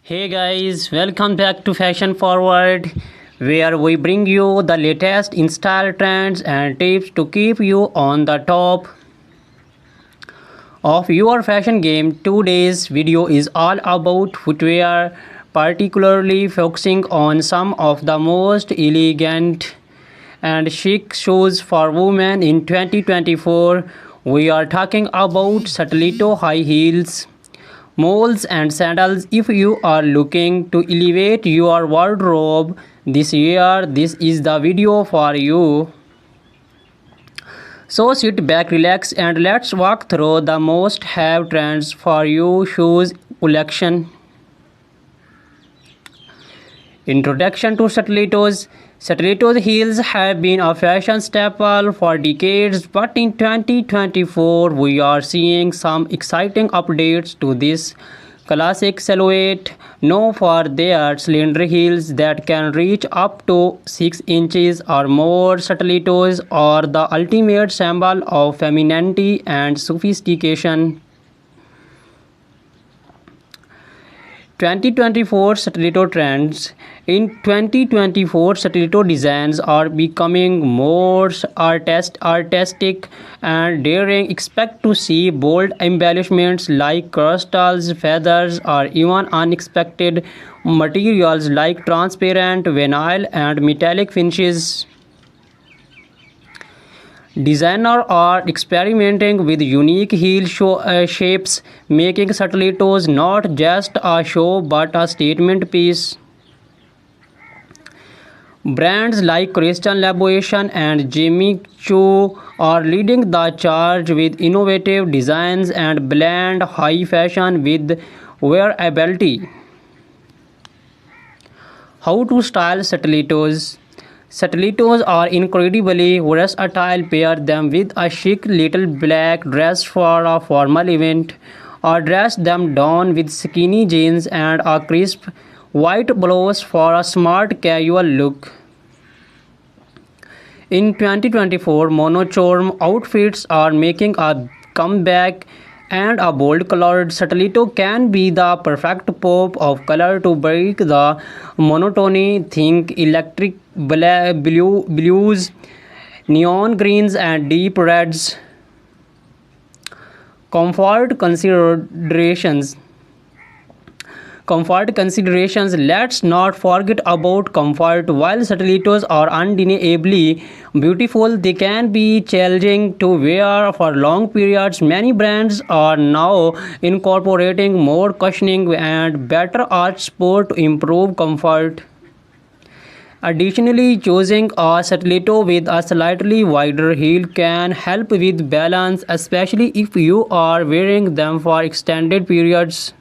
Hey guys, welcome back to Fashion Forward, where we bring you the latest in style trends and tips to keep you on the top of your fashion game. Today's video is all about footwear, particularly focusing on some of the most elegant and chic shoes for women in 2024. We are talking about stiletto high heels, moles and sandals. If you are looking to elevate your wardrobe this year, this is the video for you. So sit back, relax, and let's walk through the most have trends for you shoes collection. Introduction to stilettos. Stilettos heels have been a fashion staple for decades, but in 2024 we are seeing some exciting updates to this classic silhouette, known for their slender heels that can reach up to 6 inches or more. Stilettos are the ultimate symbol of femininity and sophistication. 2024 stiletto trends. In 2024, stiletto designs are becoming more artistic and daring. Expect to see bold embellishments like crystals, feathers, or even unexpected materials like transparent vinyl and metallic finishes. Designers are experimenting with unique shapes, making stilettos not just a show but a statement piece. Brands like Christian Louboutin and Jimmy Choo are leading the charge with innovative designs and blend high fashion with wearability. How to style stilettos? Stilettos are incredibly versatile. Pair them with a chic little black dress for a formal event, or dress them down with skinny jeans and a crisp white blouse for a smart casual look. In 2024, monochrome outfits are making a comeback, and a bold colored stiletto can be the perfect pop of color to break the monotony. Think electric blues, neon greens, and deep reds. Comfort considerations. Let's not forget about comfort. While stilettos are undeniably beautiful, they can be challenging to wear for long periods. Many brands are now incorporating more cushioning and better arch support to improve comfort. Additionally, choosing a stiletto with a slightly wider heel can help with balance, especially if you are wearing them for extended periods.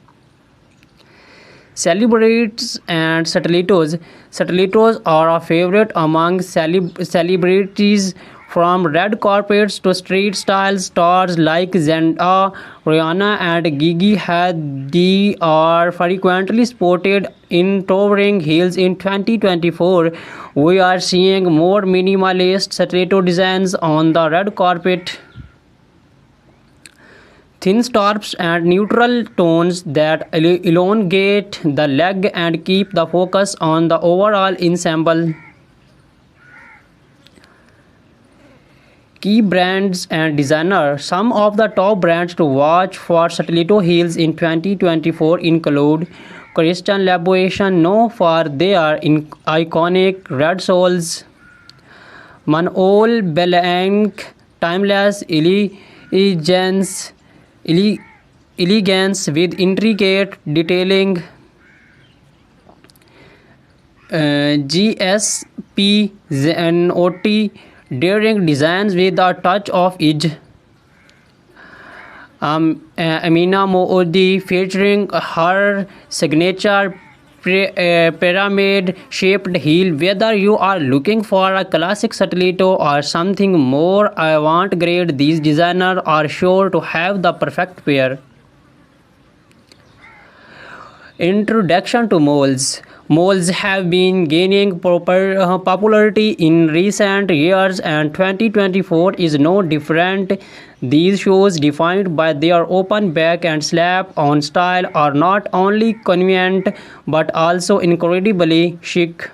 Celebrities and stilettos. Stilettos are a favorite among celebrities, from red carpets to street style. Stars like Zendaya, Rihanna, and Gigi Hadid are frequently spotted in towering heels. In 2024, we are seeing more minimalist stiletto designs on the red carpet. Thin straps and neutral tones that elongate the leg and keep the focus on the overall ensemble. Key brands and designers. Some of the top brands to watch for stiletto heels in 2024 include Christian Louboutin, known for their iconic red soles; Manol Blahnik, timeless elegance with intricate detailing; GSP Zanotti, daring designs with a touch of edge; Amina Moody, featuring her signature pyramid-shaped heel. Whether you are looking for a classic stiletto or something more avant-garde, these designers are sure to have the perfect pair. Introduction to moles. Malls have been gaining popularity in recent years, and 2024 is no different. These shoes, defined by their open back and slap-on style, are not only convenient but also incredibly chic.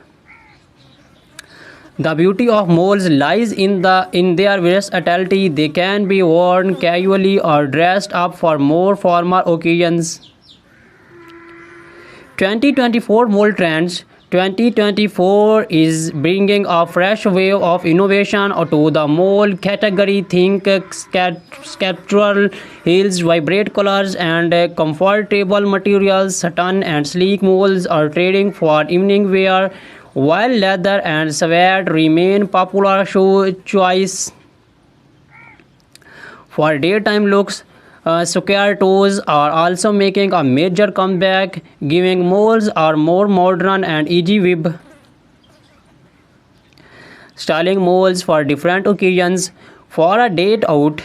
The beauty of moles lies in their versatility. They can be worn casually or dressed up for more formal occasions. 2024 Mole Trends. 2024 is bringing a fresh wave of innovation to the mole category. Think sculptural heels, vibrant colors, and comfortable materials. Satin and sleek moles are trading for evening wear, while leather and suede remain popular shoe choice for daytime looks. Square toes are also making a major comeback, giving moles a more modern and easy web styling moles for different occasions. For a date out,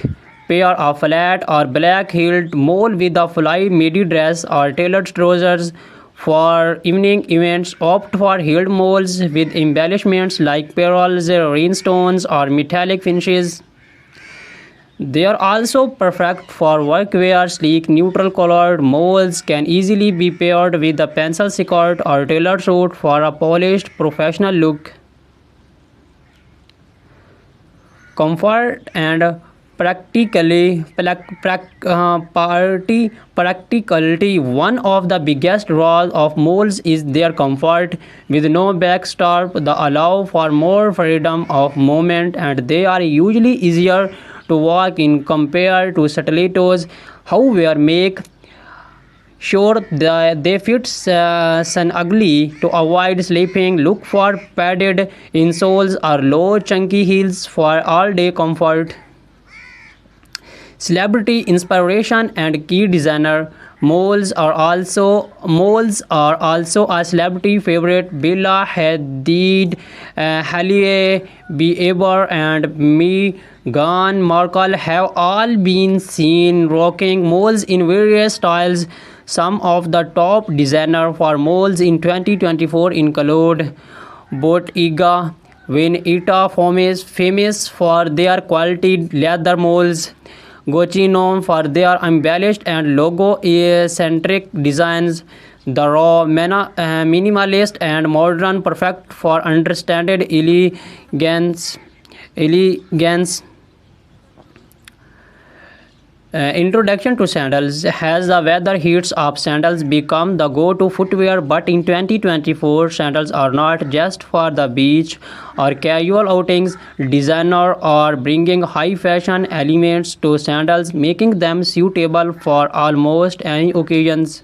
pair a flat or black heeled mole with a fly midi dress or tailored trousers. For evening events, opt for heeled moles with embellishments like pearls, rhinestones, or metallic finishes. They are also perfect for workwear. Sleek, neutral-colored moles can easily be paired with a pencil skirt or tailored suit for a polished, professional look. Comfort and practicality. One of the biggest draws of moles is their comfort. With no backstop, they allow for more freedom of movement, and they are usually easier to walk in compared to stilettos. However, make sure that they fit snugly to avoid slipping. Look for padded insoles or low chunky heels for all-day comfort. Celebrity inspiration and key designer. Moles are also a celebrity favorite. Bella Hadid, Hailey Bieber, and Meghan Markle have all been seen rocking moles in various styles. Some of the top designers for moles in 2024 include Bottega Veneta, famous for their quality leather moles. Gucci, known for their embellished and logo-centric designs. The raw, minimalist, and modern, perfect for understated elegance. Introduction to sandals. Has the weather heats up, sandals become the go-to footwear, but in 2024 sandals are not just for the beach or casual outings. Designers are bringing high fashion elements to sandals, making them suitable for almost any occasions.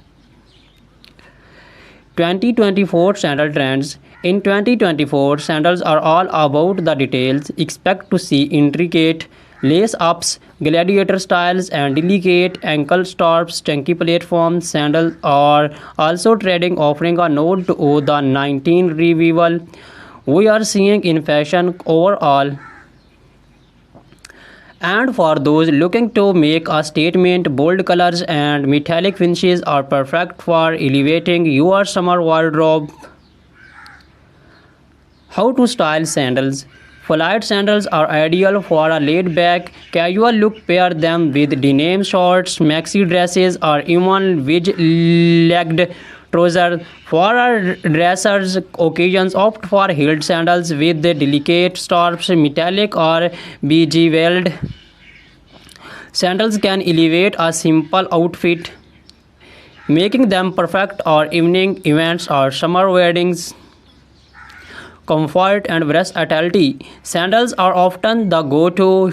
2024 Sandal Trends. In 2024, sandals are all about the details. Expect to see intricate lace-ups, gladiator styles, and delicate ankle straps. Chunky platform sandals are also trending, offering a nod to the 19 revival we are seeing in fashion overall. And for those looking to make a statement, bold colors and metallic finishes are perfect for elevating your summer wardrobe. How to style sandals. Flight sandals are ideal for a laid-back, casual look. Pair them with denim shorts, maxi dresses, or even wedge-legged trousers. For a dressers occasions, opt for heeled sandals with delicate straps. Metallic or bejeweled sandals can elevate a simple outfit, making them perfect for evening events or summer weddings. Comfort and versatility. Sandals are often the go-to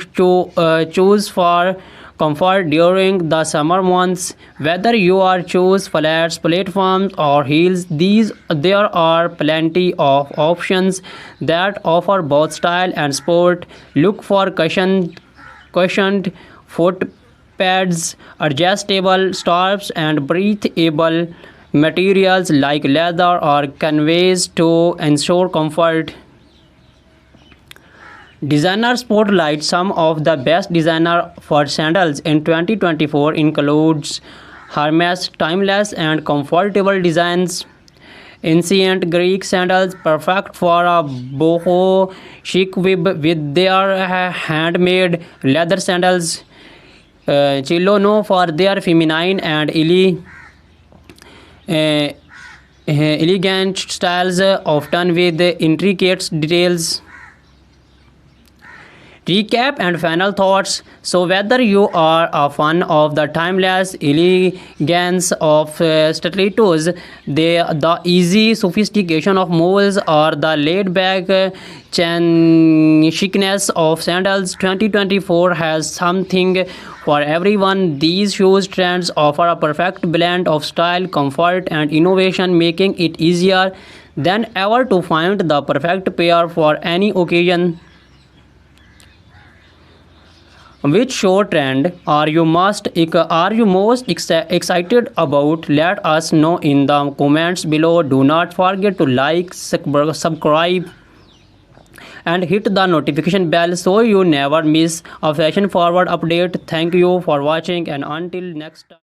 choose for comfort during the summer months. Whether you are choose flats, platforms, or heels, there are plenty of options that offer both style and sport. Look for cushioned foot pads, adjustable straps, and breathable materials like leather or canvas to ensure comfort. Designer spotlight. Some of the best designer for sandals in 2024 includes Hermes. Timeless and comfortable designs Ancient Greek sandals, perfect for a boho chic with their handmade leather sandals. Chilono for their feminine and uh, elegant styles, often with intricate details. Recap and final thoughts. So, whether you are a fan of the timeless elegance of stilettos, the easy sophistication of moles, or the laid back chicness of sandals, 2024 has something for everyone. These shoes trends offer a perfect blend of style, comfort, and innovation, making it easier than ever to find the perfect pair for any occasion. Which show trend are you most excited about? Let us know in the comments below. Do not forget to like, subscribe, and hit the notification bell so you never miss a fashion forward update. Thank you for watching, and until next time.